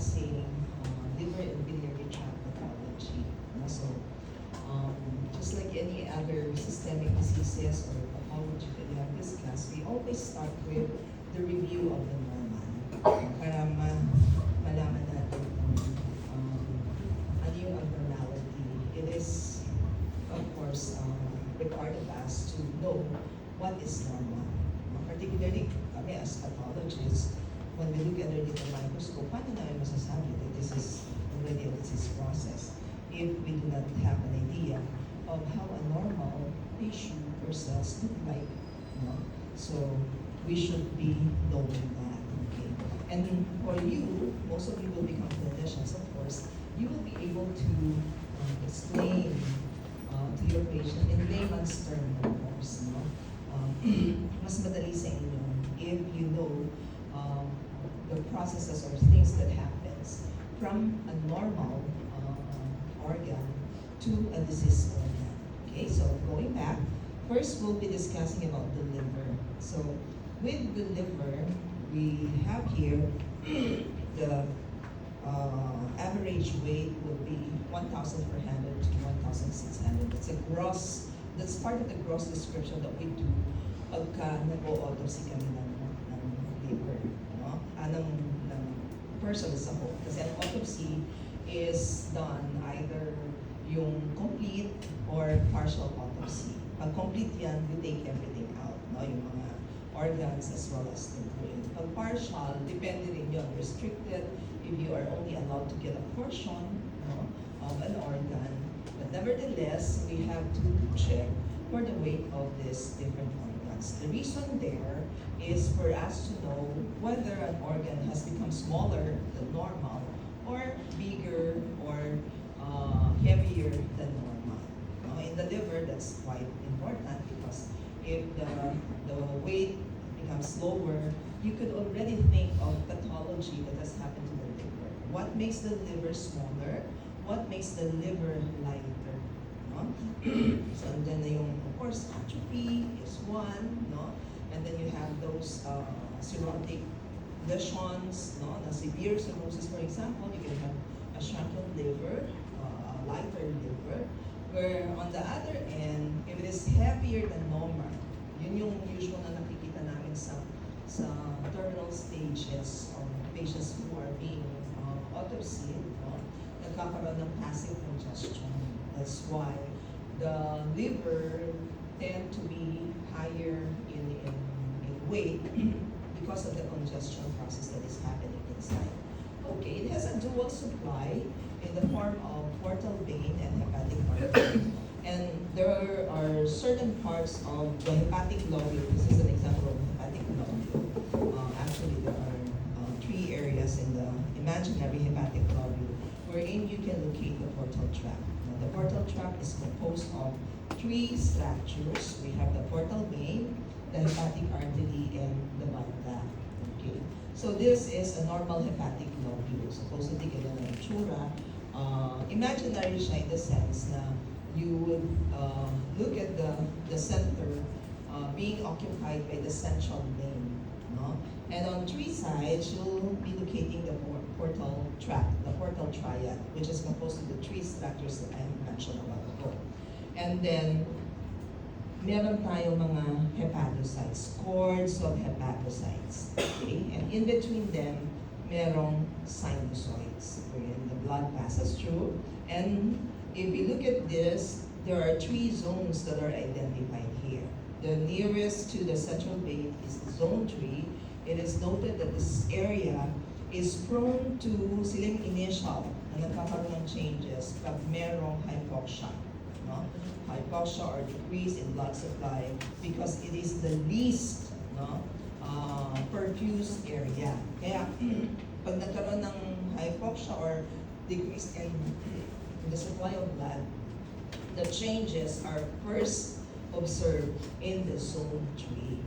discussing liver and biliary tract pathology. So, just like any other systemic diseases or pathology that we have discussed, we always start with the review of the normal para malaman natin ano yung abnormality. It is, of course, required of us to know what is normal. Particularly, kami as pathologists, when we look underneath the microscope, paano namin masasabi that this is already a disease process if we do not have an idea of how a normal tissue or cells look like? So, we should be knowing that. Okay? And for you, most of you will become clinicians, of course, you will be able to explain to your patient in layman's term, of course, mas madali sa inyo if you know the processes or things that happens from a normal organ to a diseased organ. Okay, so going back, first we'll be discussing about the liver. So with the liver, we have here the average weight will be 1,400 to 1,600. That's part of the gross description that we do pagka nag-o-autopsy kami ng liver, ng person as a whole. Kasi ang autopsy is done either yung complete or partial autopsy. Pag complete yan, you take everything out, yung mga organs as well as the brain. Pag partial, depende rin yun, restricted if you are only allowed to get a portion of an organ. But nevertheless, we have to check for the weight of these different organs. The reason there is for us to know whether an organ has become smaller than normal or bigger or heavier than normal. In the liver, that's quite important because if the weight becomes lower, you could already think of pathology that has happened to the liver. What makes the liver smaller? What makes the liver lighter? So and then of course, atrophy is one, and then you have those cirrhotic lesions, na severe cirrhosis, for example, you can have a shrunken liver, a lighter liver, where on the other end, if it is heavier than normal, yun yung usual na nakikita namin sa terminal stages of patients who are being autopsied, nagkakaroon ng passive congestion. That's why the liver tend to be higher in weight because of the congestion process that is happening inside. Okay, it has a dual supply in the form of portal vein and hepatic artery. And there are certain parts of the hepatic lobule. This is an example of hepatic lobule. Actually, there are 3 areas in the imaginary hepatic lobule wherein you can locate the portal tract. The portal tract is composed of 3 structures. We have the portal vein, the hepatic artery, and the bile duct. Okay. So this is a normal hepatic lobule. Supposedly, ganyan ang itsura. Imaginary siya in the sense na you would look at the center being occupied by the central vein. And on 3 sides, you'll be locating the portal tract, the portal triad, which is composed of the 3 structures that I mentioned a while ago. And then, meron tayo mga hepatocytes, cords of hepatocytes. Okay? And in between them, merong sinusoids, wherein the blood passes through. And if you look at this, there are 3 zones that are identified here. The nearest to the central vein is zone 3. It is noted that this area is prone to silang initial na nagkakaroon ng changes pag merong hypoxia. Hypoxia or decrease in blood supply because it is the least perfused area. Kaya pag nagkaroon ng hypoxia or decrease in the supply of blood, the changes are first observed in the zone 3.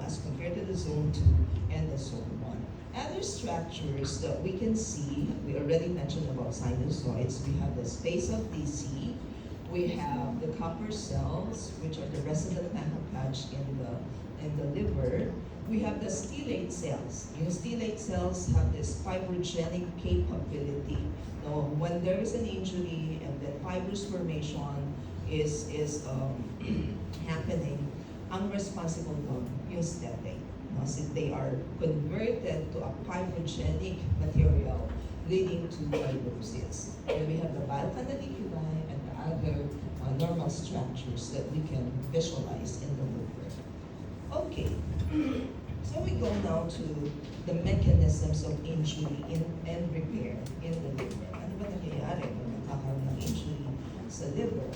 As compared to the zone 2 and the zone 1. Other structures that we can see, we already mentioned about sinusoids. We have the space of DC, We have the copper cells, which are the resident macrophage in the liver. We have the stellate cells. Yung stellate cells have this fibrogenic capability. Now, when there is an injury and then fibrous formation is happening, ang responsible doon yung stellate. No? So they are converted to a fibrogenic material leading to fibrosis. Then we have the bile canaliculi and the other normal structures that we can visualize in the liver. Okay, so we go now to the mechanisms of injury and repair in the liver. Ano ba nangyayari kung nagkakaroon ng injury sa liver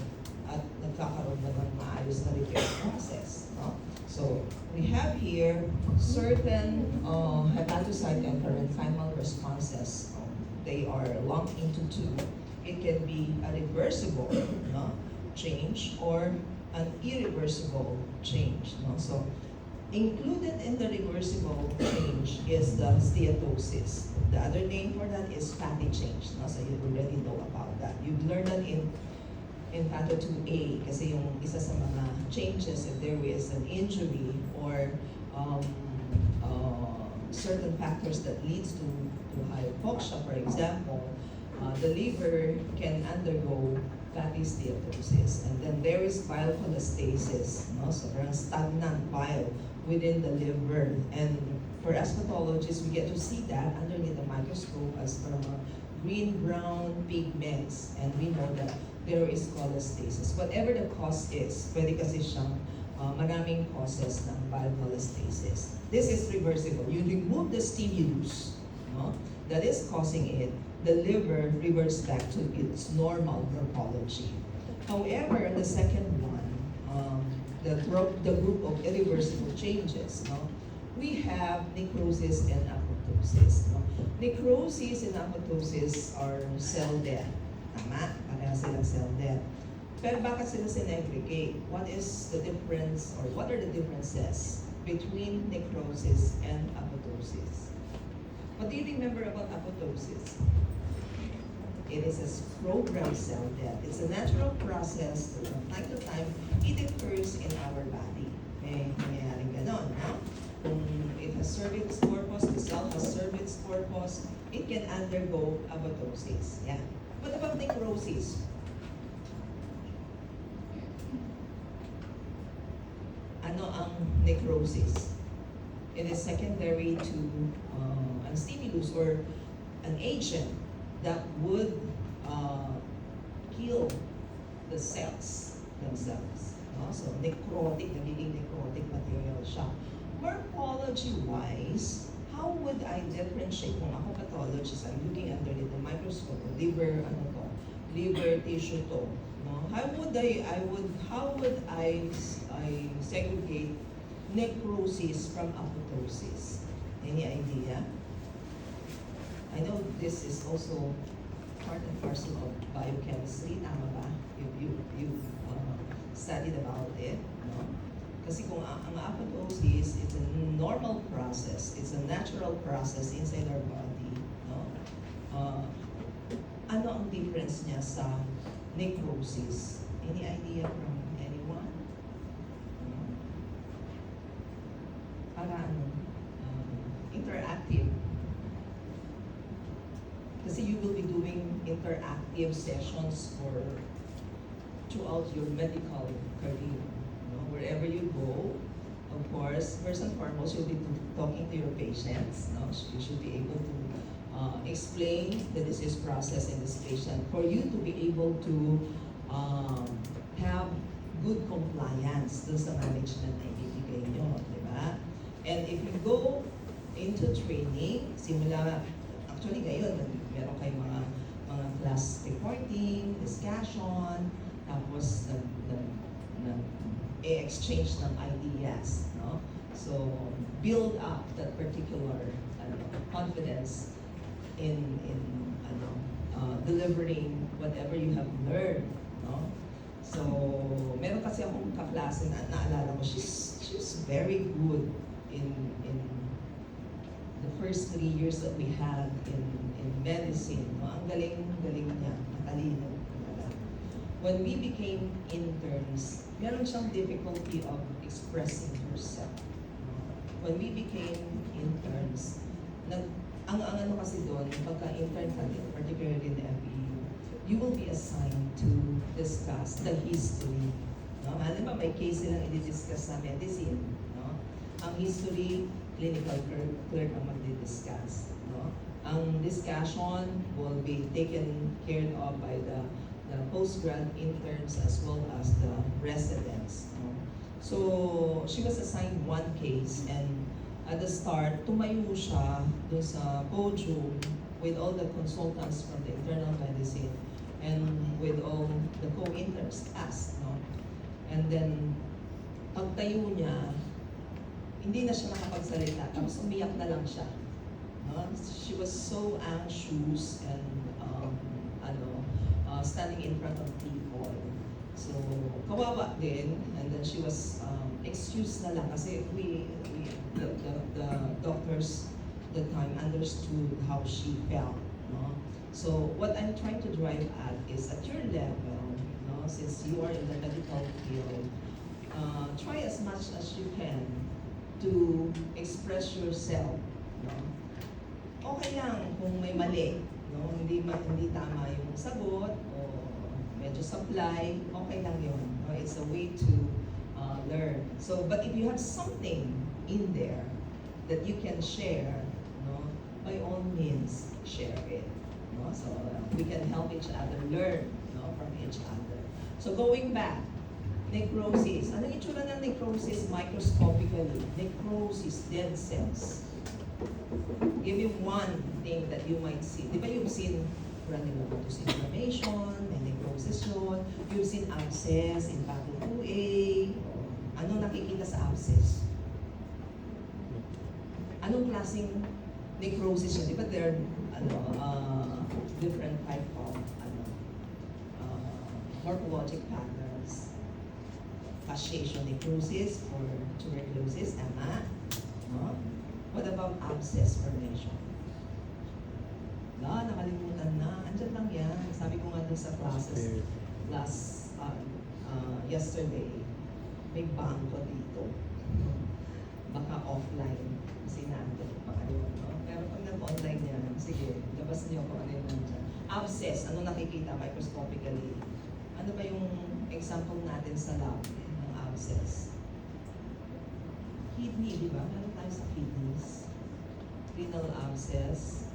at nagkakaroon na ng maayos na repair process? No? So we have here certain hepatocyte and parenchymal responses. They are lumped into two. It can be a reversible change or an irreversible change. No? So included in the reversible change is the steatosis. The other name for that is fatty change. No? So you already know about that. You've learned that in Patho 2A kasi yung isa sa mga changes if there is an injury or certain factors that leads to hypoxia, for example, the liver can undergo fatty steatosis, and then there is bile cholestasis, no? So parang stagnant bile within the liver, and for us pathologists, we get to see that underneath the microscope as parang green-brown pigments, and we know that there is cholestasis. Whatever the cause is, pwede kasi siyang maraming causes ng bile cholestasis. This is reversible. You remove the stimulus, no, that is causing it, the liver reverts back to its normal morphology. However, the second one, the group of irreversible changes, no, we have necrosis and apoptosis. No? Necrosis and apoptosis are cell death. Tama? Pareha silang cell death. Pero bakit sila sinegregate? What is the difference, or what are the differences between necrosis and apoptosis? What do you remember about apoptosis? It is a programmed cell death. It's a natural process that from time to time, it occurs in our body. May nangyayaring ganon, no? Kung it has served its purpose, the cell has served its purpose, it can undergo apoptosis. Yeah. What about necrosis? Ano ang necrosis? It is secondary to an stimulus or an agent that would kill the cells themselves. No? So necrotic, nagiging necrotic material siya. Morphology-wise, how would I differentiate kung ako pathologist, I'm looking underneath the microscope, liver, liver tissue to. No? How would I segregate necrosis from apoptosis? Any idea? I know this is also part and parcel of biochemistry, tama ba? You studied about it, no? Kasi kung ang apoptosis, it's a normal process, it's a natural process inside our body, no? Ano ang difference niya sa necrosis? Any idea from anyone? Para interactive. Kasi you will be doing interactive sessions throughout your medical career. Wherever you go, of course, first and foremost, you'll be talking to your patients. No? You should be able to explain the disease process in this patient for you to be able to have good compliance dun sa management na ibibigay nyo, di ba? And if you go into training, actually ngayon, meron kayong mga class reporting, discussion, tapos exchange ng ideas, no? So build up that particular confidence in delivering whatever you have learned, no? So meron kasi akong kaklase na naalala ko, she's very good in the first 3 years that we had in medicine, no? Ang galing niya, matalino. when we became interns, meron siyang difficulty of expressing herself. When we became interns, ang ano kasi doon, pagka-intern ka din, particularly in the FEU, you will be assigned to discuss the history. No? Alam ba, may case silang i-discuss na medicine. No? Ang history, clinical clerk ang magdi-discuss. No? Ang discussion will be taken care of by the postgrad interns as well as the residents. No? So, she was assigned one case, and at the start, tumayo siya doon sa podium with all the consultants from the internal medicine and with all the co-interns asked. No? And then, pagtayo niya, hindi na siya nakapagsalita, tapos umiyak na lang siya. No? She was so anxious and standing in front of people. So, kawawa din, and then she was excused na lang kasi the doctors at the time understood how she felt. No? So, what I'm trying to drive at is at your level, no? Since you are in the medical field, try as much as you can to express yourself. No? Okay lang kung may mali, no? Hindi tama yung sagot o medyo supply, okay lang yun. No? It's a way to learn. So, but if you have something in there that you can share, no, by all means, share it. No? So, we can help each other learn, no, from each other. So, going back, necrosis. Anong itsura ng necrosis microscopically? Necrosis, dead cells. Give you one thing that you might see. Di ba you've seen granulomatous inflammation, may necrosis yun. You've seen abscess in Battle 2A. Ano nakikita sa abscess? Anong klaseng necrosis yun? Di ba there are different type of morphologic patterns? Fasciation necrosis or tuberculosis, tama? No? What about abscess formation? Nakalimutan na. Andyan lang yan. Sabi ko nga dun sa classes yesterday, may bangko dito. Baka offline. Kasi nandun pa kayo. No? Pero pag nag-online yan, sige, labas niyo kung ano yung nandyan. Abscess, ano nakikita microscopically? Ano ba yung example natin sa lab ng abscess? Kidney, di ba? Meron tayo sa kidneys. Renal abscess.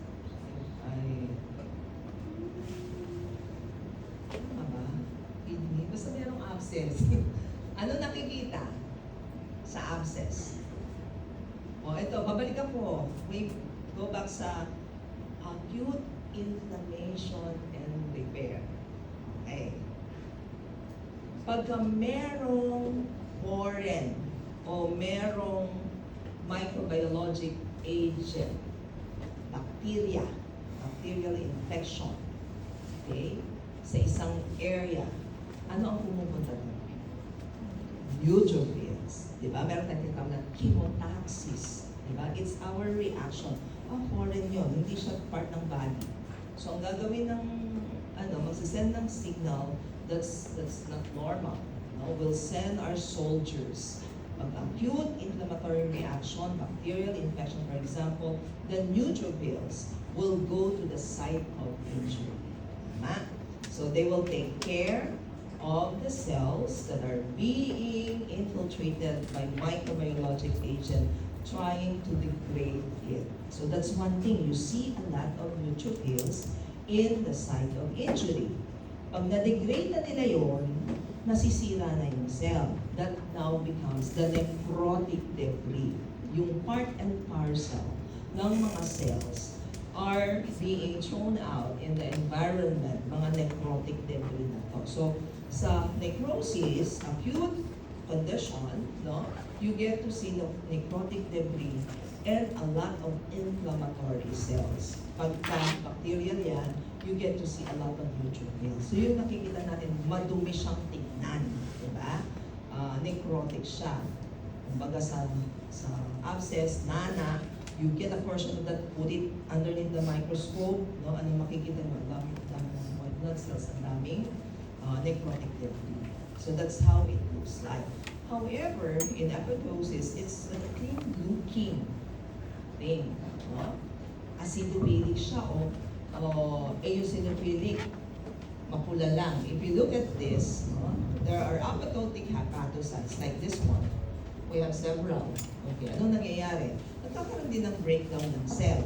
Ay, ano ba? Kidney. Basta merong abscess. Ano nakikita sa abscess? O, ito, babalikan ko. We go back sa acute inflammation and repair. Okay. Pagka merong foreign o merong microbiologic agent, bacteria, bacterial infection, okay, sa isang area, ano ang pumupunta doon? Neutrophils, di ba? Meron tayong tinatawag na chemotaxis, di ba? It's our reaction. Foreign yun, hindi siya part ng body. So, ang gagawin ng, magsisend ng signal, that's not normal. No? We'll send our soldiers. Pag acute inflammatory reaction, bacterial infection, for example, the neutrophils will go to the site of injury. Tama? So they will take care of the cells that are being infiltrated by microbiologic agent trying to degrade it. So that's one thing. You see a lot of neutrophils in the site of injury. Pag na-degrade na nila yun, nasisira na yung cell. That now becomes the necrotic debris. Yung part and parcel ng mga cells are being thrown out in the environment, mga necrotic debris na to. So, sa necrosis, acute condition, no, you get to see the necrotic debris and a lot of inflammatory cells. Pagka bacterial yan, you get to see a lot of neutrophils. So yung nakikita natin, madumi siyang tignan, di ba? Necrotic siya. Kumbaga sa abscess, nana, you get a portion of that, put it underneath the microscope, no? Ano makikita mo? Ang dami ng white blood cells, ang daming necrotic debris. So that's how it looks like. However, in apoptosis, it's a clean-looking thing. No? Acidophilic siya o eosinophilic, mapula lang. If you look at this, no, there are apoptotic hepatocytes like this one. We have several. Okay, anong nangyayari? Nagkakaroon din ng breakdown ng cell.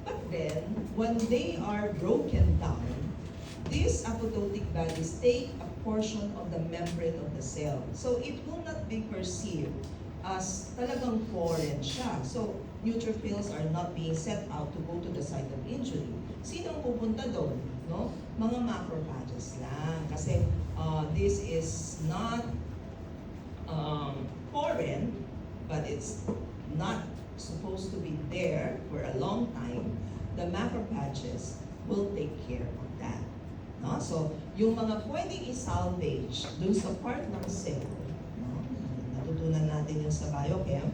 But then, when they are broken down, these apoptotic bodies take a portion of the membrane of the cell. So it will not be perceived as talagang foreign siya. So neutrophils are not being set out to go to the site of injury. Sino ang pupunta doon? No? Mga macrophages lang. Kasi this is not foreign, but it's not supposed to be there for a long time. The macrophages will take care of that. No? So, yung mga pwedeng i-salvage dun sa part ng cell, no? Natutunan natin yung sa biochem,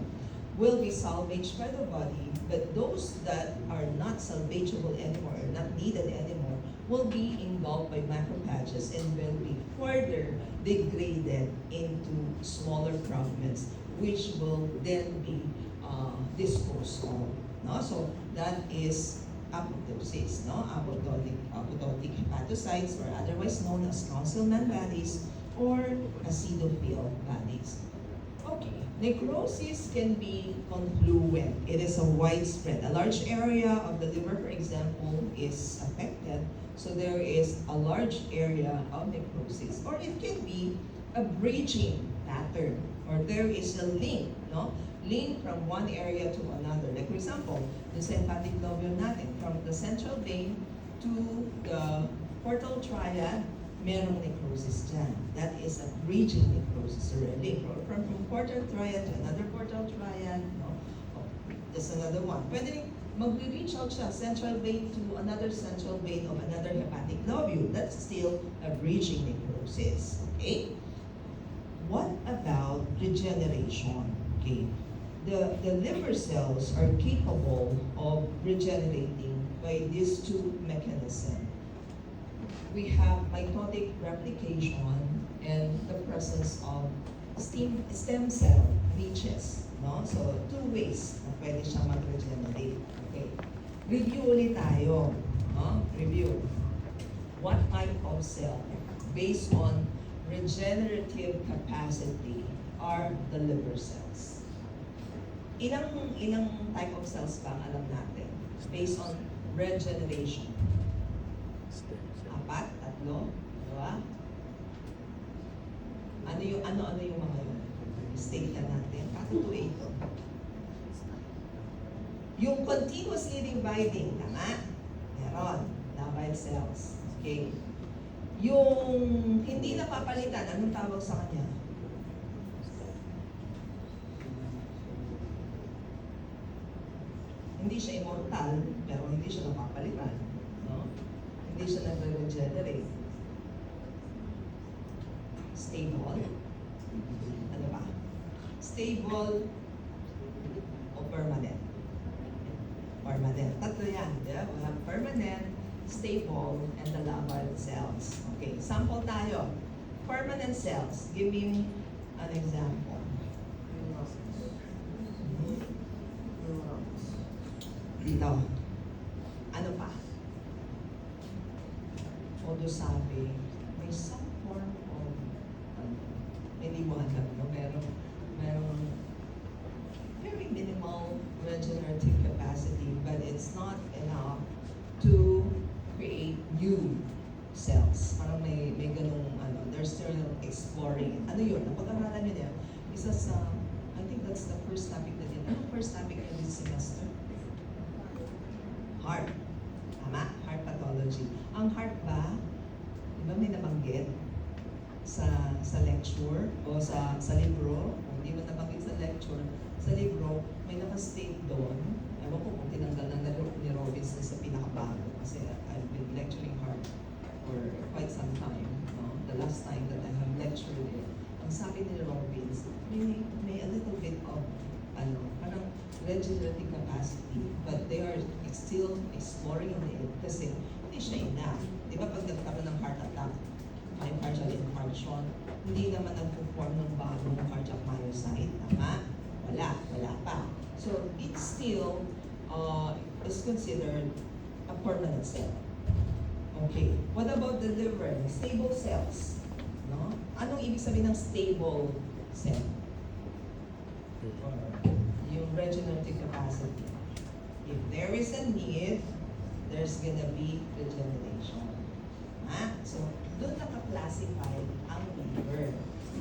will be salvaged by the body, but those that are not salvageable anymore, or not needed anymore, will be engulfed by macrophages and will be further degraded into smaller fragments, which will then be disposed of. No? So, that is apoptosis, no? Apoptotic hepatocytes, or otherwise known as Councilman bodies or acidophil bodies. Okay, necrosis can be confluent. It is a widespread. A large area of the liver, for example, is affected, so there is a large area of necrosis. Or it can be a bridging pattern, or there is a link, no? Link from one area to another. Like for example, the hepatic lobule natin, from the central vein to the portal triad, merong necrosis dyan. That is a bridging necrosis, or a link. Or from portal triad to another portal triad, no? Oh, that's another one. Pwede rin mag-reach out siya, central vein to another central vein of another hepatic lobule. That's still a bridging necrosis. Okay? What about regeneration? Okay. The liver cells are capable of regenerating by these two mechanisms. We have mitotic replication and the presence of stem cell niches. No? So, two ways na pwede siya mag-regenerate. Okay. Review ulit tayo. No? Review. What type of cell, based on regenerative capacity, are the liver cells? Ilang type of cells ba ang alam natin based on regeneration? Apat, tatlo, diba? Ano yung mga yun? State na natin. Patutuin ito. Yung continuously dividing, tama? Meron. Labile cells. Okay. Yung hindi napapalitan, anong tawag sa kanya? Hindi siya immortal, pero hindi siya napapalitan. No? Hindi siya nagre-regenerate. Stable. Ano ba? Stable o permanent? Permanent. Tatlo yan. Yeah? We have permanent, stable, and the labile cells. Okay, sample tayo. Permanent cells. Give me an example. Dito. Ano pa? Although sabi, may some form of liwanag, no? Merong very minimal regenerative capacity, but it's not enough to create new cells. Parang may ganung, they're still exploring. Ano yun? Napag-aralan nyo yan. Isa sa, I think that's the first topic na yun. Anong first topic na this semester? Heart. Tama? Heart pathology. Ang heart ba, di ba may nabanggit sa lecture o sa libro? O hindi mo nabanggit sa lecture, sa libro, may nakastate doon. Ewan ko kung tinanggal ng ni Robbins na sa pinakabago kasi I've been lecturing heart for quite some time. No? The last time that I have lectured it, ang sabi ni Robbins, may a little bit of parang regenerative capacity, but they are still exploring on it kasi hindi siya enough. Di ba pag nagkaroon ng heart attack, myocardial infarction, hindi naman nagpo-form ng bagong cardiac myocyte, tama? Wala pa. So it still is considered a permanent cell. Okay, what about the liver? Stable cells. No? Anong ibig sabihin ng stable cell? Yung regenerative capacity. If there is a need, there's gonna be regeneration. So, doon naka-classify ang liver.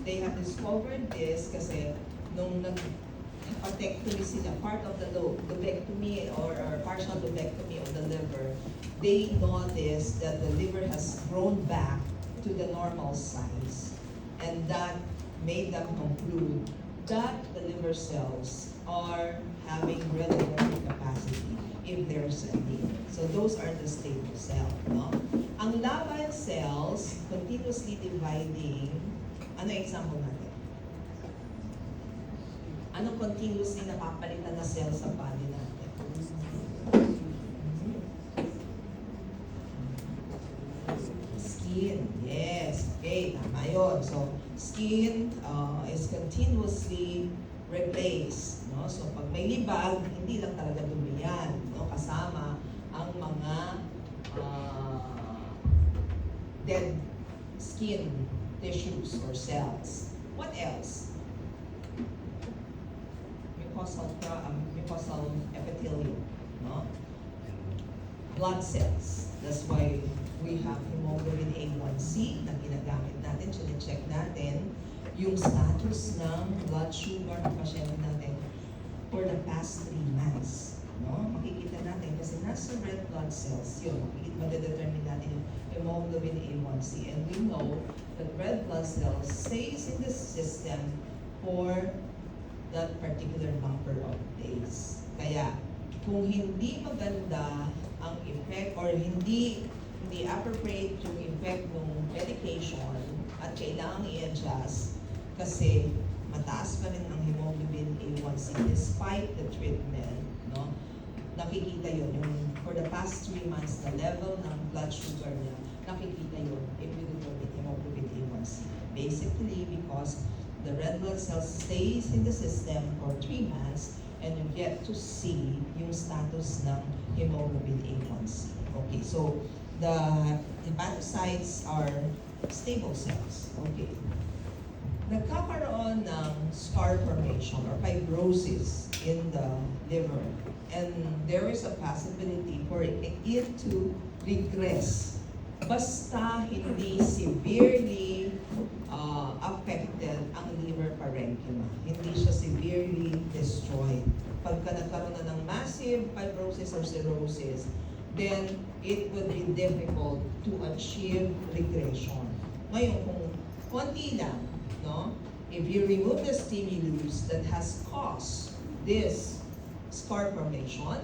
They have discovered this kasi nung nag-apectomy sila, part of the lobectomy or partial lobectomy of the liver, they noticed that the liver has grown back to the normal size. And that made them conclude that the liver cells are having regenerative capacity if there's a need. So those are the stable cells. No? Ang labile cells, continuously dividing, ano example natin? Anong continuously napapalitan na cell sa body natin? Skin, yes. Okay, tama yun. So, skin is continuously replaced. No? So, pag may libag, hindi lang talaga dumi yan. No? Kasama ang mga dead skin tissues or cells. What else? Mucosal epithelium. No? Blood cells. That's why we have hemoglobin A1C na ginagamit natin, chine-check natin yung status ng blood sugar ng pasyente natin for the past 3 months. No? Makikita natin kasi nasa red blood cells yun. Madedetermine natin yung hemoglobin A1C. And we know that red blood cells stays in the system for that particular number of days. Kaya, kung hindi maganda ang effect or hindi appropriate yung effect ng medication at kailangan i-adjust kasi mataas pa rin ang hemoglobin A1C despite the treatment, no? Nakikita yun, yung for the past 3 months na level ng blood sugar niya, nakikita yun if you determine hemoglobin A1C. Basically, because the red blood cells stays in the system for 3 months and you get to see yung status ng hemoglobin A1C. Okay, so the hepatocytes are stable cells. Okay. Nagkakaroon ng scar formation or fibrosis in the liver. And there is a possibility for it to regress. Basta hindi severely affected ang liver parenchyma. Hindi siya severely destroyed. Pagka nagkaroon na ng massive fibrosis or cirrhosis, then it would be difficult to achieve regression. Ngayon, kung konti lang, no? If you remove the stimulus that has caused this scar formation,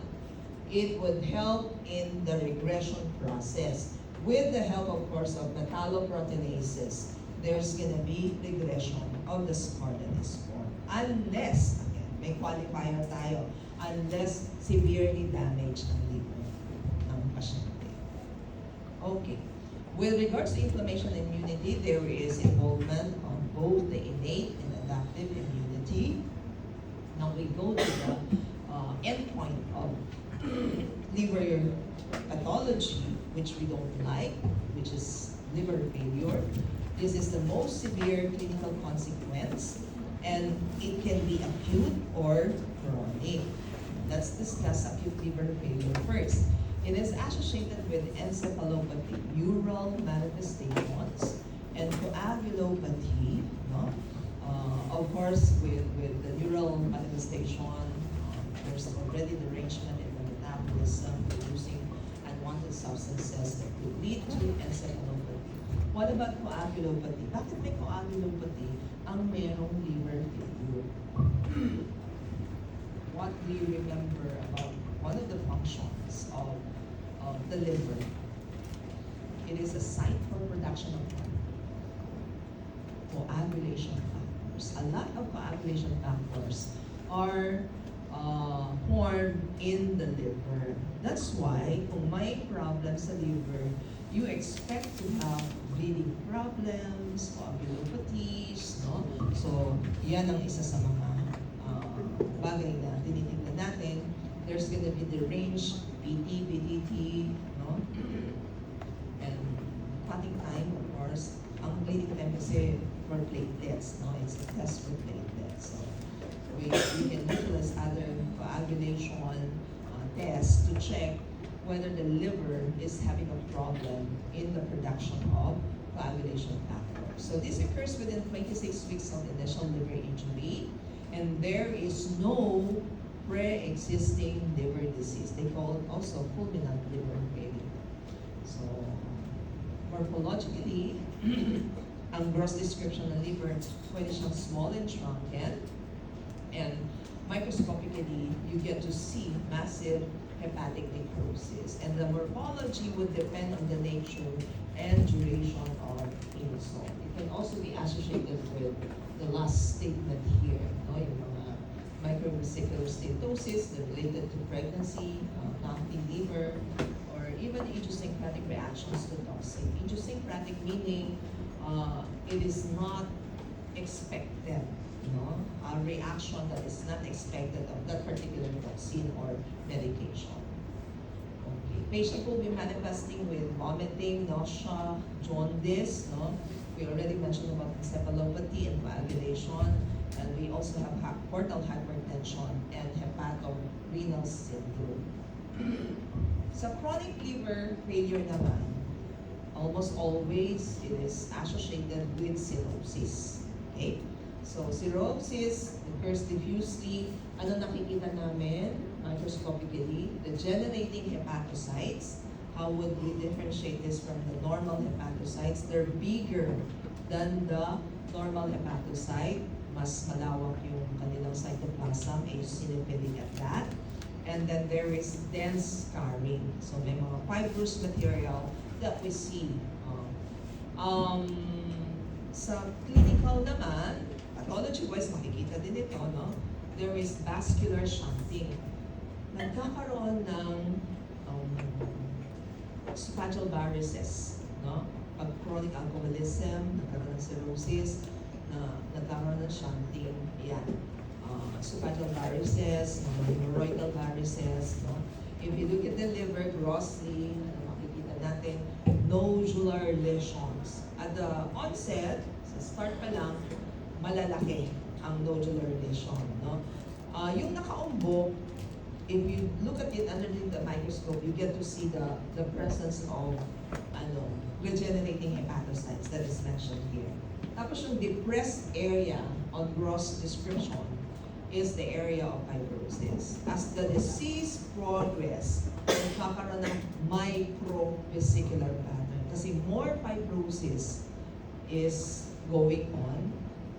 it would help in the regression process. With the help, of course, of metalloproteinases, there's gonna be regression of the scar that is formed. Unless, again, may qualifier tayo, unless severely damaged ang liver ng pasyente. Okay. With regards to inflammation and immunity, there is involvement of both the innate and adaptive immunity. Now we go to the endpoint of liver pathology, which we don't like, which is liver failure. This is the most severe clinical consequence, and it can be acute or chronic. Let's discuss acute liver failure first. It is associated with encephalopathy, neural manifestations, and coagulopathy. No? Of course, with the neural manifestation, there's already derangement in the metabolism, producing unwanted substances that could lead to encephalopathy. What about coagulopathy? Bakit may coagulopathy ang merong liver failure? What do you remember about one of the functions of the liver? It is a site for production of coagulation factors. A lot of coagulation factors are formed in the liver. That's why, kung may problem sa liver, you expect to have bleeding problems, coagulopathies, no? So, yan ang isa sa mga bagay na tinitignan natin. There's gonna be the range, PT, PTT, no? And cutting time, of course. Ang bleeding time kasi for platelets, no? It's a test for platelets. So, we can utilize other coagulation tests to check whether the liver is having a problem in the production of coagulation factor. So this occurs within 26 weeks of initial liver injury, and there is no pre-existing liver disease. They call it also fulminant liver failure. So, morphologically, ang gross description ng liver, pwede siyang small and shrunken, and microscopically, you get to see massive hepatic necrosis. And the morphology would depend on the nature and duration of insult. It can also be associated with the last statement here, no? Yung mga microvesicular steatosis related to pregnancy, fatty liver, or even idiosyncratic reactions to toxin. Idiosyncratic meaning it is not expected, no? A reaction that is not expected of that particular toxin or medication. Okay. Patient will be manifesting with vomiting, nausea, jaundice, no? We already mentioned about encephalopathy and coagulation, and we also have portal hypertension and hepatorenal syndrome. Sa chronic liver failure naman, almost always it is associated with cirrhosis. Okay? So, cirrhosis occurs diffusely. Ano nakikita namin microscopically? The generating hepatocytes. How would we differentiate this from the normal hepatocytes? They're bigger than the normal hepatocyte. Mas malawak yung kanilang cytoplasm, eosinophilic at that. And then there is dense scarring. So, may mga fibrous material that we see. Sa clinical naman, pathology-wise, makikita din ito, no? There is vascular shunting. Nagkakaroon ng esophageal varices, no? Pag chronic alcoholism, nagkakaroon ng cirrhosis, nagkakaroon ng shunting, yan. Esophageal varices, hemorrhoidal varices, no? If you look at the liver grossly, makikita natin, nodular lesions. At the onset, sa start pa lang, malalaki ang nodular lesion, no? Yung nakaumbok, if you look at it underneath the microscope, you get to see the presence of regenerating hepatocytes that is mentioned here. Tapos yung depressed area on gross description is the area of fibrosis. As the disease progress, nagkakaroon ng microvesicular pattern. Kasi more fibrosis is going on,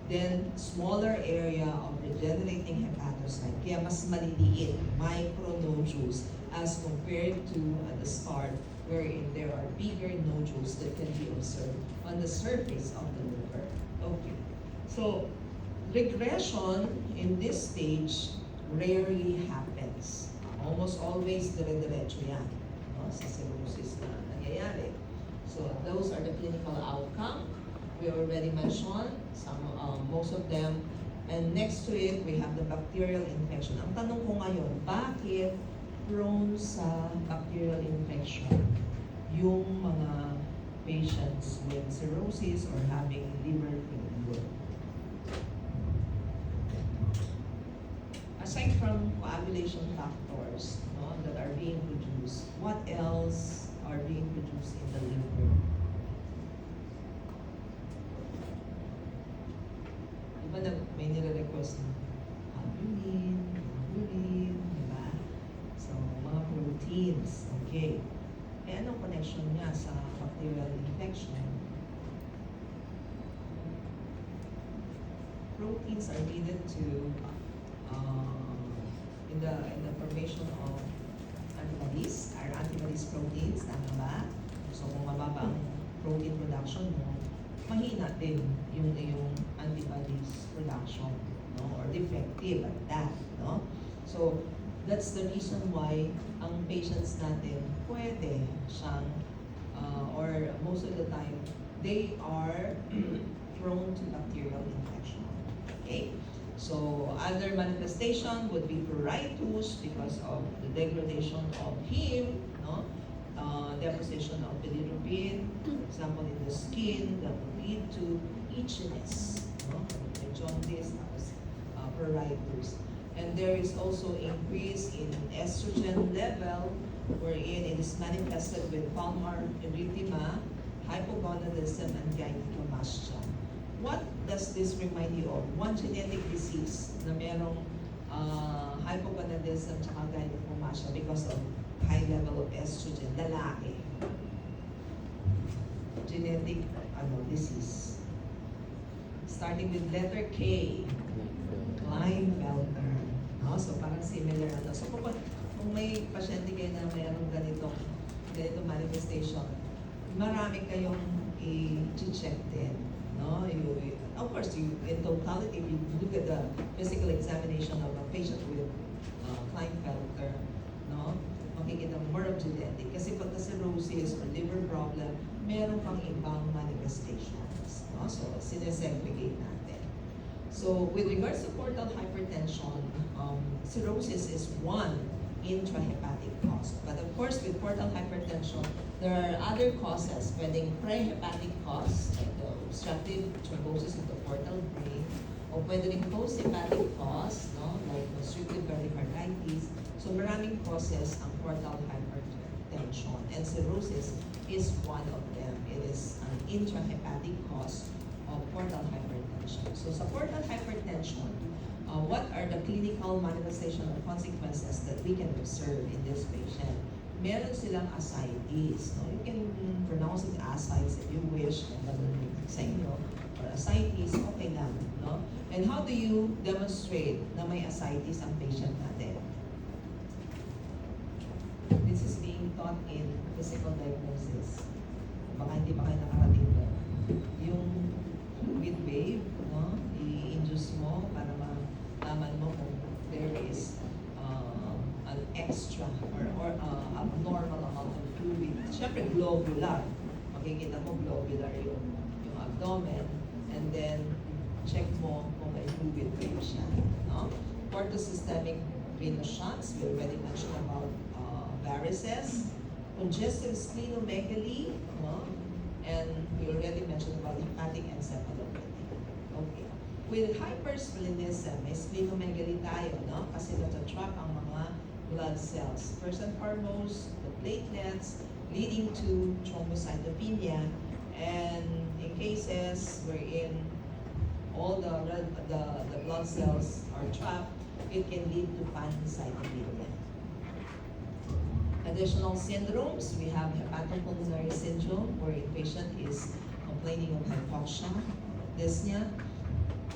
then smaller area of regenerating hepatocyte. Kaya mas maliliit, micronodules, as compared to at the start, wherein there are bigger nodules that can be observed on the surface of the liver. Okay. So, regression in this stage rarely happens. Almost always dire-diretso yan, no? Sa cirrhosis na nangyayari. So, those are the clinical outcome. We already mentioned some, most of them. And next to it, we have the bacterial infection. Ang tanong ko ngayon, bakit prone sa bacterial infection yung mga patients with cirrhosis or having liver failure? Aside from coagulation factors, no, that are being produced, what else are being produced in the liver? Diba may nire-request na albumin, globulin, diba? So, mga proteins, okay. Eh, anong connection niya sa bacterial infection? Proteins are needed to in the formation of antibodies. Are antibodies proteins? Tama ba? So, kung mababa ang protein production mo, mahina din yung antibodies production, no? Or defective at that, no? So, that's the reason why ang patients natin pwede siyang, or most of the time, they are prone to bacterial infection. Okay? So, other manifestation would be pruritus because of the degradation of heme, no? Deposition of bilirubin, for example, in the skin, that would lead to itchiness, no? May jaundice, tapos pruritus. And there is also increase in estrogen level, wherein it is manifested with palmar erythema, hypogonadism, and gynecomastia. What does this remind you of? One genetic disease na merong hypogonadism at gynecomastia because of high level of estrogen, lalaki. Genetic disease. Starting with letter K, Klinefelter. No? So parang similar na to. So kung may pasyente kayo na mayroong ganitong manifestation, marami kayong i-check din. No? Of course, in totality, if you look at the physical examination of a patient with Klinefelter, no? Makikita more of genetic. Kasi pagka cirrhosis or liver problem, meron pang ibang manifestations. No? So, sinesegregate natin. So, with regards to portal hypertension, cirrhosis is one intrahepatic cause. But of course, with portal hypertension, there are other causes, pwedeng prehepatic cause, like the obstructive thrombosis of the portal vein, o pwede rin post-hepatic cause, no? Like constrictive pericarditis. So maraming causes ang portal hypertension, and cirrhosis is one of them. It is an intrahepatic cause of portal hypertension. So sa portal hypertension, what are the clinical manifestation or consequences that we can observe in this patient? Meron silang ascites. No? You can pronounce it ascites if you wish, sa inyo, or ascites, okay lang. No? And how do you demonstrate na may ascites ang patient natin? This is being taught in physical diagnosis. Baka hindi pa kayo nakarating doon. Yung heat wave, no? I-induce mo para malaman mo kung there is an extra or abnormal amount of fluid. Siyempre, globular. Makikita mo globular yung abdomen, and then check mo kung may fluid wave siya. No? Portosystemic venous shunts, we already mentioned about varices, congestive splenomegaly, no? And we already mentioned about hepatic encephalopathy. Okay. With hypersplenism, may splenomegaly tayo, no? Kasi natatrap ang mga blood cells. First and foremost, the platelets leading to thrombocytopenia, and in cases wherein all the blood cells are trapped, it can lead to pancytopenia. Additional syndromes, we have hepatopulmonary syndrome, where a patient is complaining of hypoxia, dyspnea.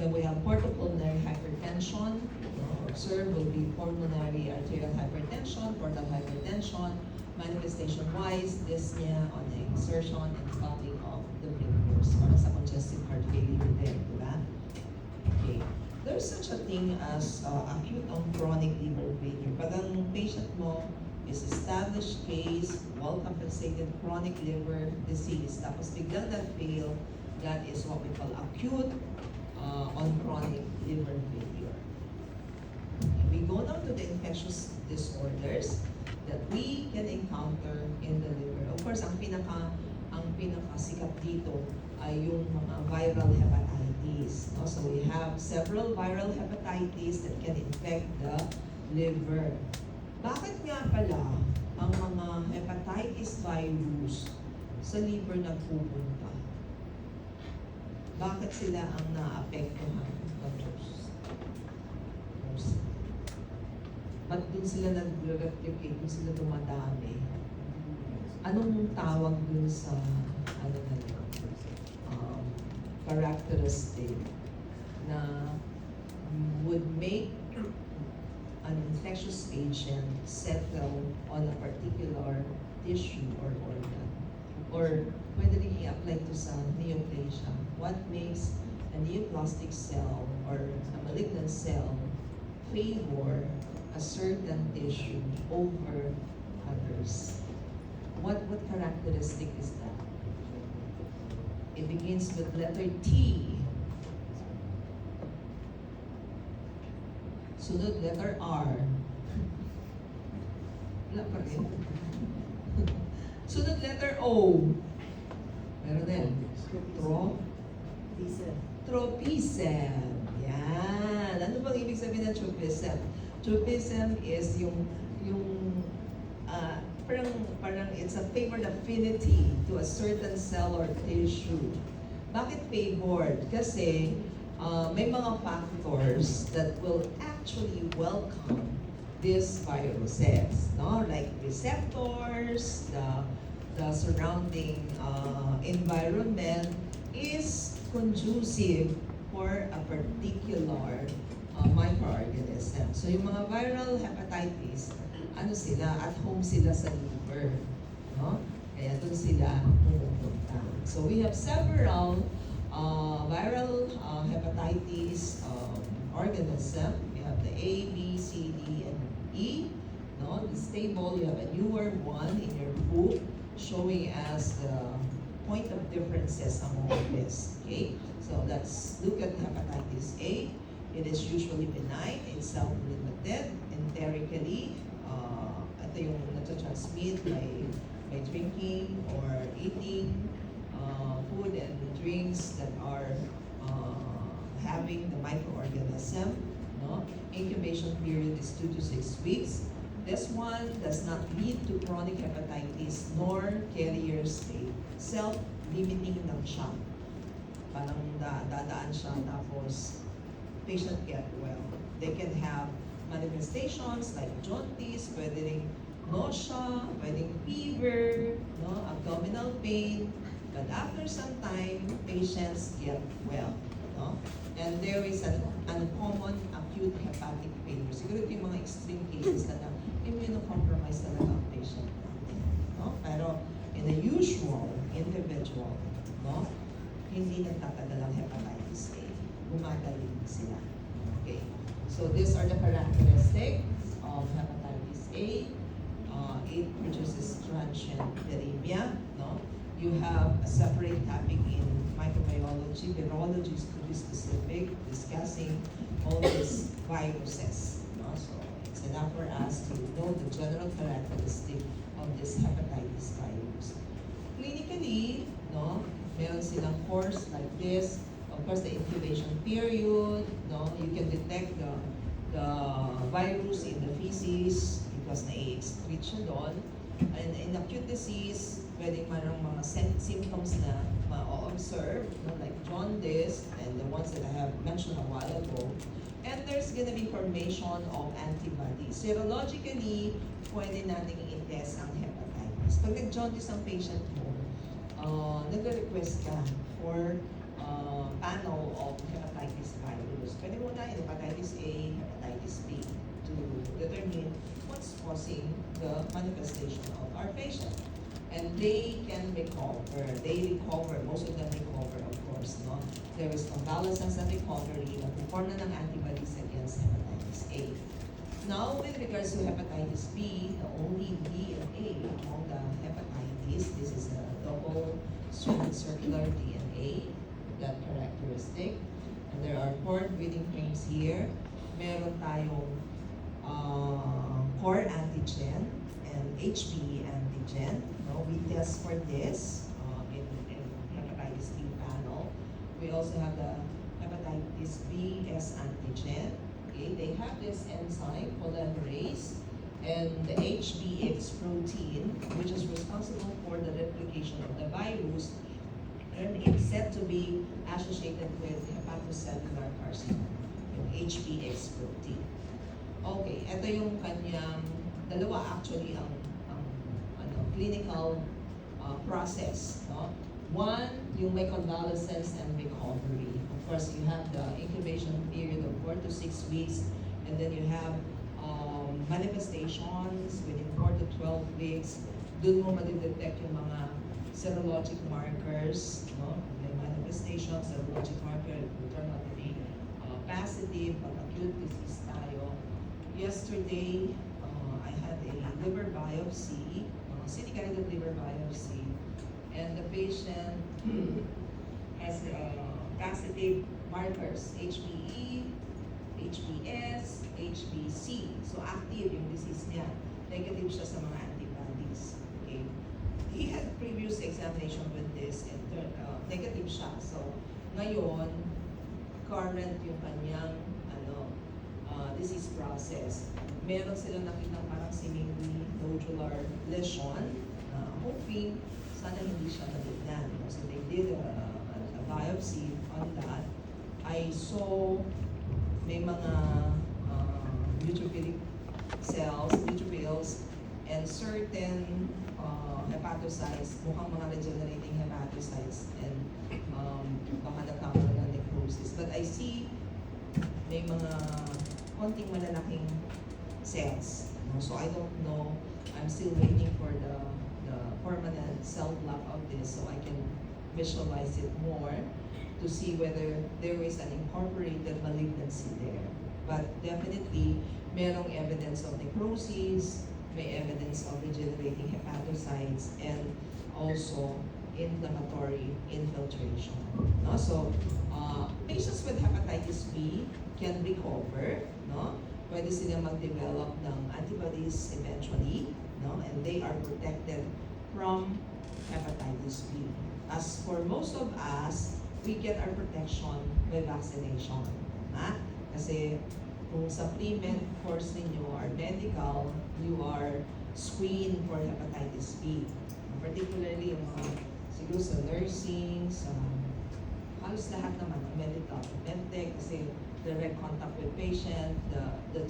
Then we have portopulmonary hypertension. Observed will be pulmonary arterial hypertension, portal hypertension, manifestation-wise, dyspnea on the insertion and stopping of the blinkers, para sa congestive heart failure din, diba? Okay. There's such a thing as acute on chronic liver failure. Pag ang patient mo is established case, well-compensated chronic liver disease, tapos biglang fail, that is what we call acute on chronic liver failure. We go down to the infectious disorders that we can encounter in the liver. Of course, ang pinakasikat dito ay yung mga viral hepatitis. No? So we have several viral hepatitis that can infect the liver. Bakit nga pala ang mga hepatitis virus sa liver nagpupunta? Bakit sila ang naapektuhan? Ba't dun sila nag-replicate, dun sila dumadami? Anong tawag dun sa characteristic na would make an infectious agent settle on a particular tissue or organ? Or pwede rin i-apply to sa neoplasia. What makes a neoplastic cell or a malignant cell favor a certain tissue over others. What characteristic is that? It begins with letter T. Sunod, letter R. Wala pa rin. Sunod, letter O. Meron din. Tropism. Yan. Ano bang ibig sabihin ng tropism? Tropism is yung parang it's a favored affinity to a certain cell or tissue. Bakit favored? Kasi may mga factors that will actually welcome these viruses, no? Like receptors, the surrounding environment is conducive for a particular microorganism. So yung mga viral hepatitis, ano sila, at home sila sa liver, no? Kaya doon sila pumupunta. So we have several viral hepatitis organism. We have the A, B, C, D, and E. No, this table, you have a newer one in your book showing as the point of differences among this. Okay, so let's look at hepatitis A. It is usually benign, it's self-limited, enterically. Ito yung nata-transmit by drinking or eating food and drinks that are having the microorganism. No? Incubation period is 2 to 6 weeks. This one does not lead to chronic hepatitis nor carrier state. Self-limiting lang siya. Parang dadaan siya tapos patient get well. They can have manifestations like jaundice, pwede ring nausea, pwedeng fever, no, abdominal pain, but after some time, patients get well, no? And there is an uncommon acute hepatic failure. Siguro ito yung mga extreme cases na immunocompromised talaga ang patient natin, no? Pero in a usual individual, no, hindi nagtatagal ang hepatitis A. Gumagaling sila. Okay. So these are the characteristics of hepatitis A. It produces transient viremia. No? You have a separate topic in microbiology. Virology is to be specific, discussing all these viruses. No? So it's enough for us to know the general characteristic of this hepatitis virus. Clinically, no, meron silang course like this. Of course, the incubation period, no, you can detect the virus in the feces because na-excrete siya doon. And in acute disease, pwedeng mayroong mga symptoms na ma-observe, no, like jaundice and the ones that I have mentioned a while ago. And there's gonna be formation of antibodies. Serologically, pwede natin i-test ang hepatitis. Pag nag-jaundice ang patient mo, nag-request ka for panel of hepatitis virus. Pwede muna hepatitis A, hepatitis B to determine what's causing the manifestation of our patient. And they can recover. They recover. Most of them recover, of course. No? There is convalescence and recovery. Nag-form na ng antibodies against hepatitis A. Now, with regards to hepatitis B, the only B and A among the hepatitis, this is a double-stranded circular DNA, that characteristic. And there are 4 breeding frames here. Meron tayong core antigen and HBe antigen. No, we test for this in hepatitis B panel. We also have the hepatitis B S antigen. Okay, they have this enzyme polymerase and the HBx protein, which is responsible for the replication of the virus, and it's said to be associated with hepatocellular carcinoma, yung HBx protein. Okay, ito yung kanyang dalawa actually ang clinical process. No? One, yung may convalescence and recovery. Of course, you have the incubation period of 4 to 6 weeks, and then you have manifestations within 4 to 12 weeks. Doon mo madidetect yung mga serologic markers, no? May manifestations, serologic marker, will turn out to be positive, pag acute disease tayo. yesterday, I had a liver biopsy, city-guided liver biopsy, and the patient has positive markers, HBE, HBS, HBC. So active yung disease niya. Negative siya sa mga antibodies. Okay. He had previous examination with this and negative siya. So ngayon, current yung kanyang disease process. Meron silang nakita parang seemingly nodular lesion. Hoping sana hindi siya malignan. So they did a biopsy on that. I saw may mga neutrophilic cells, neutrophils, and certain hepatocytes, mukhang mga regenerating hepatocytes, and baka nagkakaroon ng necrosis. But I see may mga konting malalaking cells. So I don't know. I'm still waiting for the permanent cell block of this so I can visualize it more to see whether there is an incorporated malignancy there. But definitely, merong evidence of necrosis, may evidence of regenerating hepatocytes, and also inflammatory infiltration. No? So, patients with hepatitis B can recover, no? Pwede sila mag-develop ng antibodies eventually, no? And they are protected from hepatitis B. As for most of us, we get our protection by vaccination. Ha? Kasi kung sa pre-med course ninyo or medical, you are screened for hepatitis B. Particularly yung mga siguro sa nursing, sa halos lahat naman ng medical, medtech, kasi direct contact with patient, the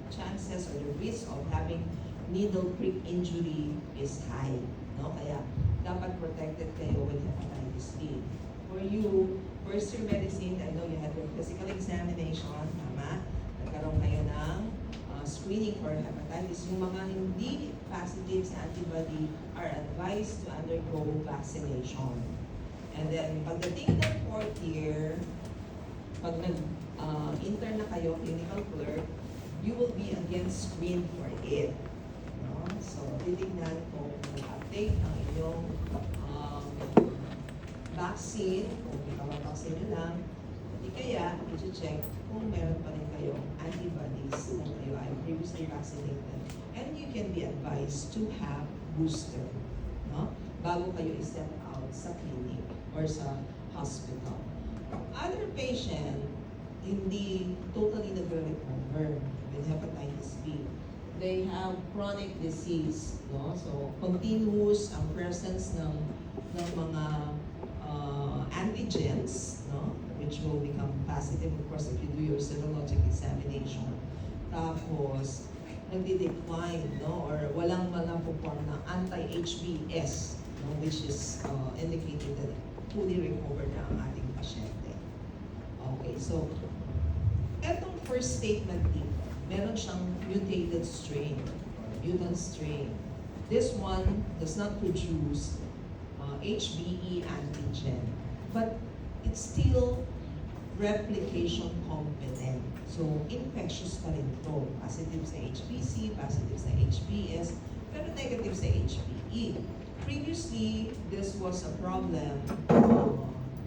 chances or the risk of having needle prick injury is high. No? Kaya dapat protected kayo with hepatitis B. For you, first year medicine, I know you had your physical examination, tama? Nagkaroon kayo ng screening for hepatitis. Yung mga hindi positive sa antibody are advised to undergo vaccination. And then, pagdating ng 4th year, pag nag-intern na kayo, clinical clerk, you will be again screened for it. No? So, titignan kung mag-update ang inyong vaccine, kung ikaw-vaccine nyo lang, hindi kaya, i-check kung meron pa rin kayong antibodies kung kayo ay previously vaccinated. And you can be advised to have booster, no? Bago kayo i-step out sa clinic or sa hospital. Other patient, hindi totally nagre-recover with hepatitis B. They have chronic disease, no? So, continuous ang presence ng mga antigens, no? Which will become positive, of course, if you do your serologic examination. Tapos, nagdi-decline, no? Or walang form na anti-HBs, no? Which is indicating that fully recovered na ang ating pasyente. Okay, so, etong first statement dito, meron siyang mutated strain, mutant strain. This one does not produce HBe antigen, but it's still replication competent. So, infectious pa rin ito. Positive sa HBC, positive sa HBs, pero negative sa HBe. Previously, this was a problem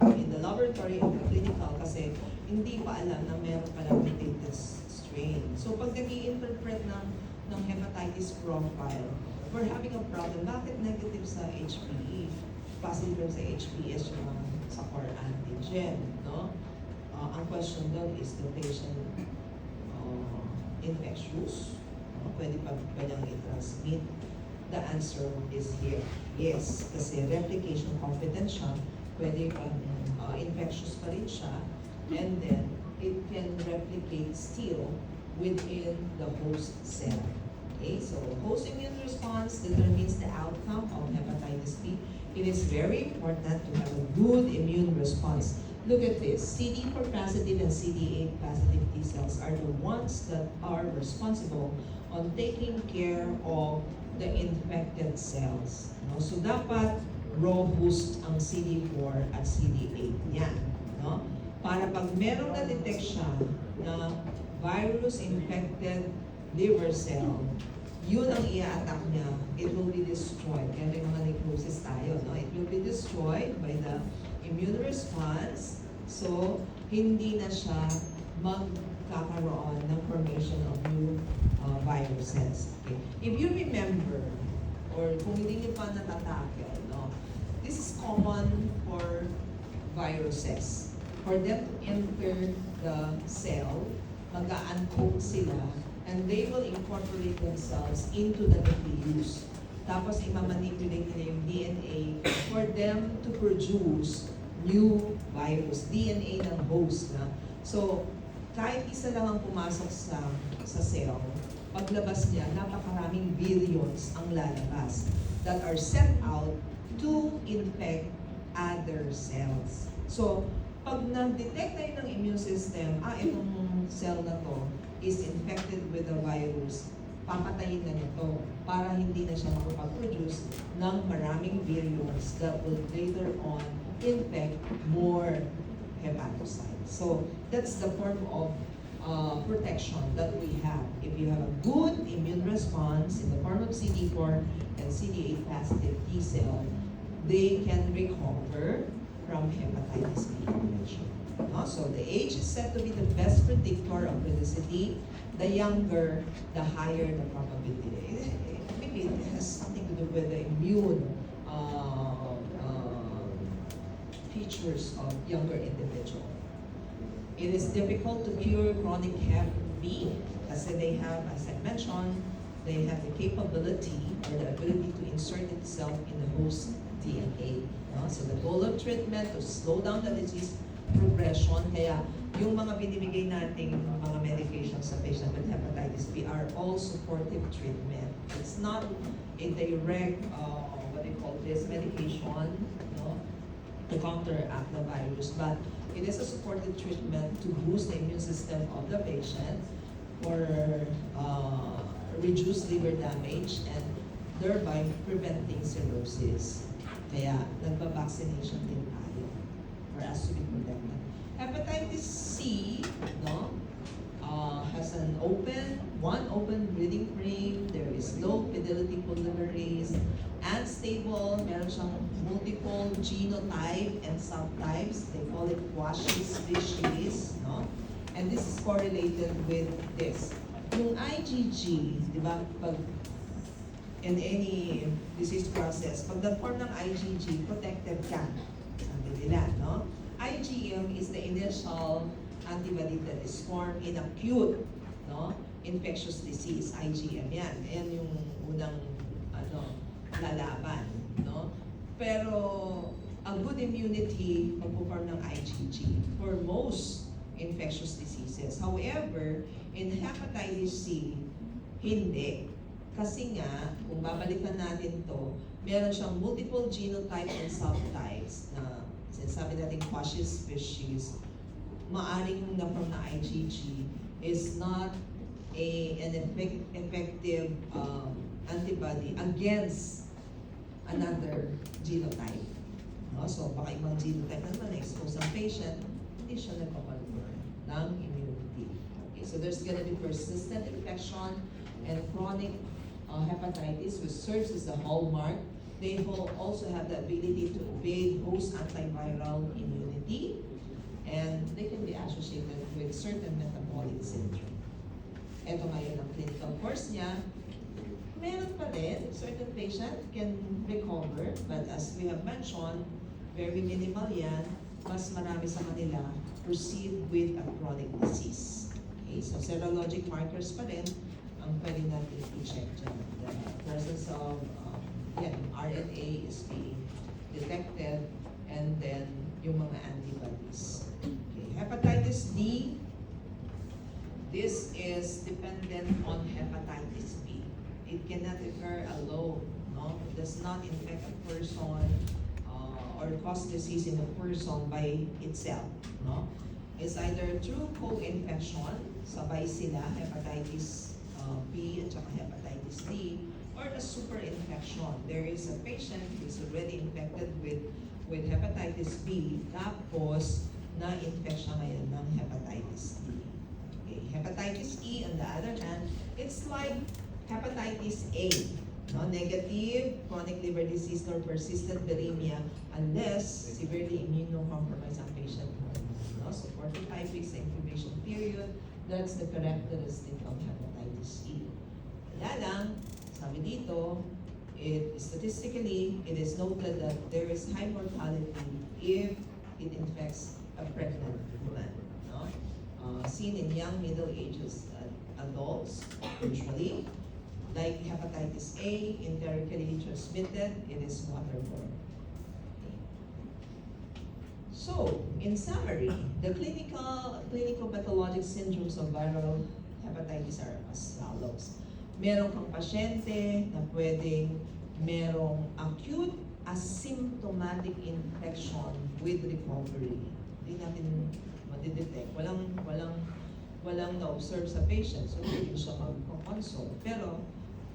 in the laboratory and the clinical kasi hindi pa alam na meron palang mutated strain. So, pag nag-i-interpret ng hepatitis profile, we're having a problem. Bakit negative sa HBe? Positive sa HBs yung sa core antigen, no? Ang question doon is the patient infectious? Pwede ang i-transmit? The answer is here. Yes, kasi replication competent siya, pwede pag infectious pa rin siya, and then it can replicate still within the host cell. Okay, so host immune response determines the outcome of hepatitis B. It is very important to have a good immune response. Look at this. CD4 positive and CD8 positive T cells are the ones that are responsible on taking care of the infected cells. No? So dapat robust ang CD4 at CD8 niyan. No? Para pag meron na detect siya na virus-infected liver cell, yun ang i-attack niya. It will be destroyed. Kaya may mga necrosis tayo, no? It will be destroyed by the immune response. So, hindi na siya magkakaroon ng formation of new viruses. Okay. If you remember, or kung hindi niyo pa natatakel, no? This is common for viruses. For them to enter the cell, mag-a-uncoat sila, and they will incorporate themselves into the nucleus. Tapos imamanipulate nila yung DNA for them to produce new virus, DNA ng host na. So, kahit isa lang ang pumasok sa cell, paglabas niya, napakaraming billions ang lalabas that are sent out to infect other cells. So, pag na-detect tayo ng immune system, itong cell na to is infected with the virus, papatayin na nito para hindi na siya makapag-produce ng maraming virions that will later on infect more hepatocytes. So, that's the form of protection that we have. If you have a good immune response in the form of CD4 and CD8 positive T cell, they can recover from hepatitis B infection. No? So the age is said to be the best predictor of chronicity. The younger, the higher the probability. Maybe it has something to do with the immune features of younger individual. It is difficult to cure chronic hep B kasi they have, as I mentioned, they have the capability or the ability to insert itself in the host DNA. No? So the goal of treatment to slow down the disease progression, kaya yung mga binibigay nating mga medications sa patient with hepatitis B are all supportive treatment. It's not a direct, what they call this, medication, no, to counteract the virus, but it is a supportive treatment to boost the immune system of the patient or reduce liver damage and thereby preventing cirrhosis. Kaya nagpa-vaccination din tayo for us to be protected. Hepatitis C, no, has one open breathing frame. There is low fidelity polymerase, unstable, meron siyang multiple genotype and subtypes. They call it Quashi species, no? And this is correlated with this. Yung IgG, di ba, pag in any disease process, pag na-form ng IgG, protected ka. Sabi nila, no? IgM is the initial antibody that is formed in acute, no, infectious disease. IgM yan. Yan yung unang lalaban, no? Pero a good immunity magpo-form ng IgG for most infectious diseases. However, in hepatitis C, hindi. Kasi nga, kung babalikan natin to, meron siyang multiple genotype and subtypes na sinasabi natin Quashi species, maaring na from na IgG is not an effective antibody against another genotype. No? So baka ibang genotype na naman na-expose ang patient, hindi siya nagpapalubar ng immunity. Okay, so there's gonna be persistent infection and chronic hepatitis, which serves as the hallmark. They will also have the ability to evade host antiviral immunity, and they can be associated with certain metabolic syndrome. Ito ngayon ang clinical course niya. Meron pa rin, certain patient can recover, but as we have mentioned, very minimal yan. Mas marami sa kanila proceed with a chronic disease. Okay, so serologic markers pa rin ang pwede natin i-check dyan. The presence of RNA is being detected, and then yung mga antibodies. Okay. Hepatitis D, this is dependent on hepatitis B. It cannot occur alone. No? It does not infect a person or cause disease in a person by itself. No? It's either through co-infection, sabay sila, hepatitis B at saka hepatitis D, or a super infection. There is a patient who is already infected with hepatitis B, tapos na-infect siya ngayon ng hepatitis D. Okay. Hepatitis E, on the other hand, it's like hepatitis A. No, negative chronic liver disease or persistent viremia unless severely immunocompromised ang patient. No? So 45 weeks incubation period, that's the characteristic of hepatitis E. Kaya lang, sabi dito, statistically, it is noted that there is high mortality if it infects a pregnant woman. No? Seen in young middle ages adults, usually. Like hepatitis A, enterically transmitted, it is waterborne. Okay. So, in summary, the clinical pathologic syndromes of viral hepatitis are as follows. Meron kang pasyente na pwedeng merong acute asymptomatic infection with recovery. Hindi natin madidetect. Walang na-observe sa patient, so hindi siya mag-consult. Pero,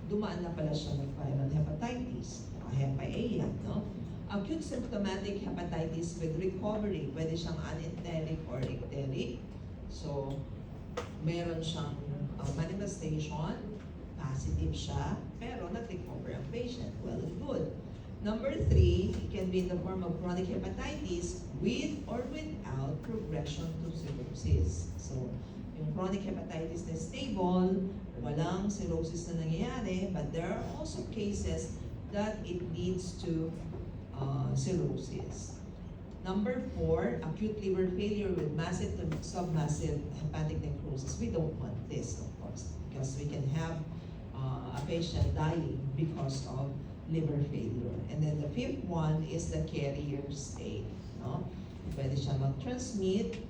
dumaan na pala siya ng viral hepatitis. Hepa-A yan, no? Acute symptomatic hepatitis with recovery, pwede siyang anenteric or ecteric. So, meron siyang manifestation, positive siya, pero nag-recover ang patient. Well and good. Number 3, it can be in the form of chronic hepatitis with or without progression to cirrhosis. So, yung chronic hepatitis na stable, walang cirrhosis na nangyayari, but there are also cases that it leads to cirrhosis. Number 4, acute liver failure with massive to submassive hepatic necrosis. We don't want this, of course, because we can have a patient dying because of liver failure. And then the 5th one is the carrier state. No? Pwede siya mag-transmit,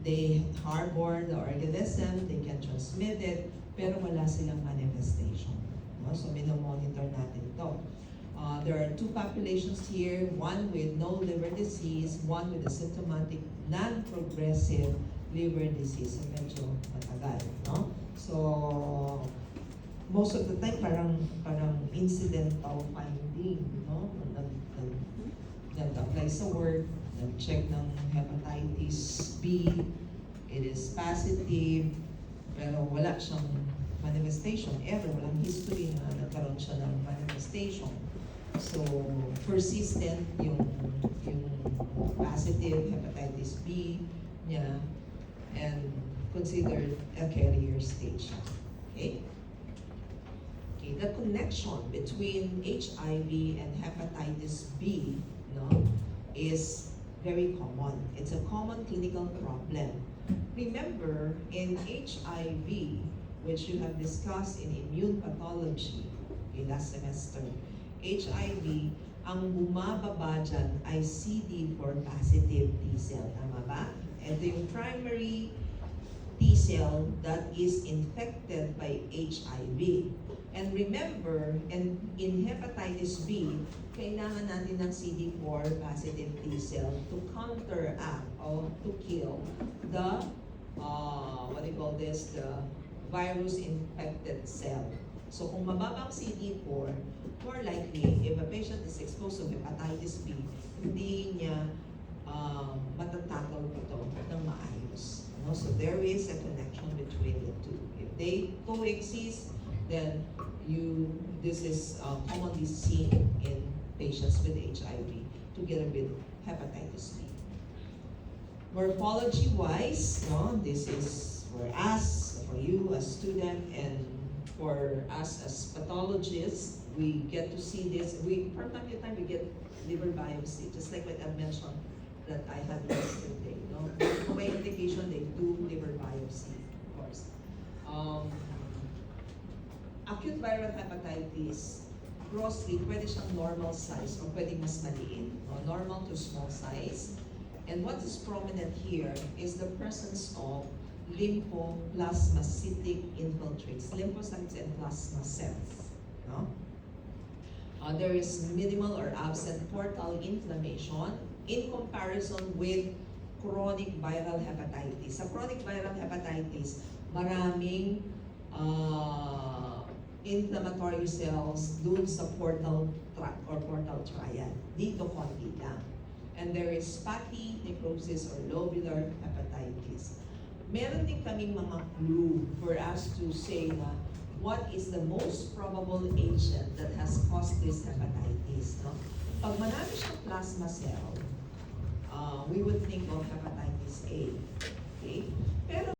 they harbor the organism, they can transmit it, pero wala silang manifestation. No? So, minomonitor natin ito. There are 2 populations here, one with no liver disease, one with a symptomatic non-progressive liver disease. So, medyo matagal. No? So, most of the time, parang incidental finding. No? Nag-apply sa work, nag-check ng hepatitis B, it is positive, pero wala siyang manifestation ever, walang history na nagkaroon siya ng manifestation. So, persistent yung positive hepatitis B niya and considered a carrier stage. Okay? Okay, the connection between HIV and hepatitis B, no, is very common. It's a common clinical problem. Remember, in HIV, which you have discussed in immune pathology last semester, HIV, ang bumababa dyan ay CD4 positive T cell. Tama ba? Ito yung primary T cell that is infected by HIV. And remember, in hepatitis B, kailangan natin ng CD4 positive T cell to counteract or to kill the, the virus-infected cell. So kung mababa ang CD4, more likely, if a patient is exposed to hepatitis B, hindi niya matatackle ito ng maayos. No? So there is a connection between the two. If they coexist, then this is commonly seen in patients with HIV together with hepatitis B. Morphology-wise, no, this is for us, for you as student, and for us as pathologists, we get to see this. From time to time, we get liver biopsy, just like what I mentioned that I had yesterday. No? For my indication, they do liver biopsy, of course. Acute viral hepatitis, grossly, pwede siyang normal size or pwede mas maliit. No? Normal to small size. And what is prominent here is the presence of lymphoplasmacytic infiltrates, lymphocytes and plasma cells. No? There is minimal or absent portal inflammation in comparison with chronic viral hepatitis. Sa chronic viral hepatitis, maraming inflammatory cells dun sa portal tract or portal triad. Dito konti lang. And there is fatty necrosis or lobular hepatitis. meron din kaming mga clue for us to say na what is the most probable agent that has caused this hepatitis, no? Pag marami siyang plasma cell, we would think of hepatitis A. Okay? Pero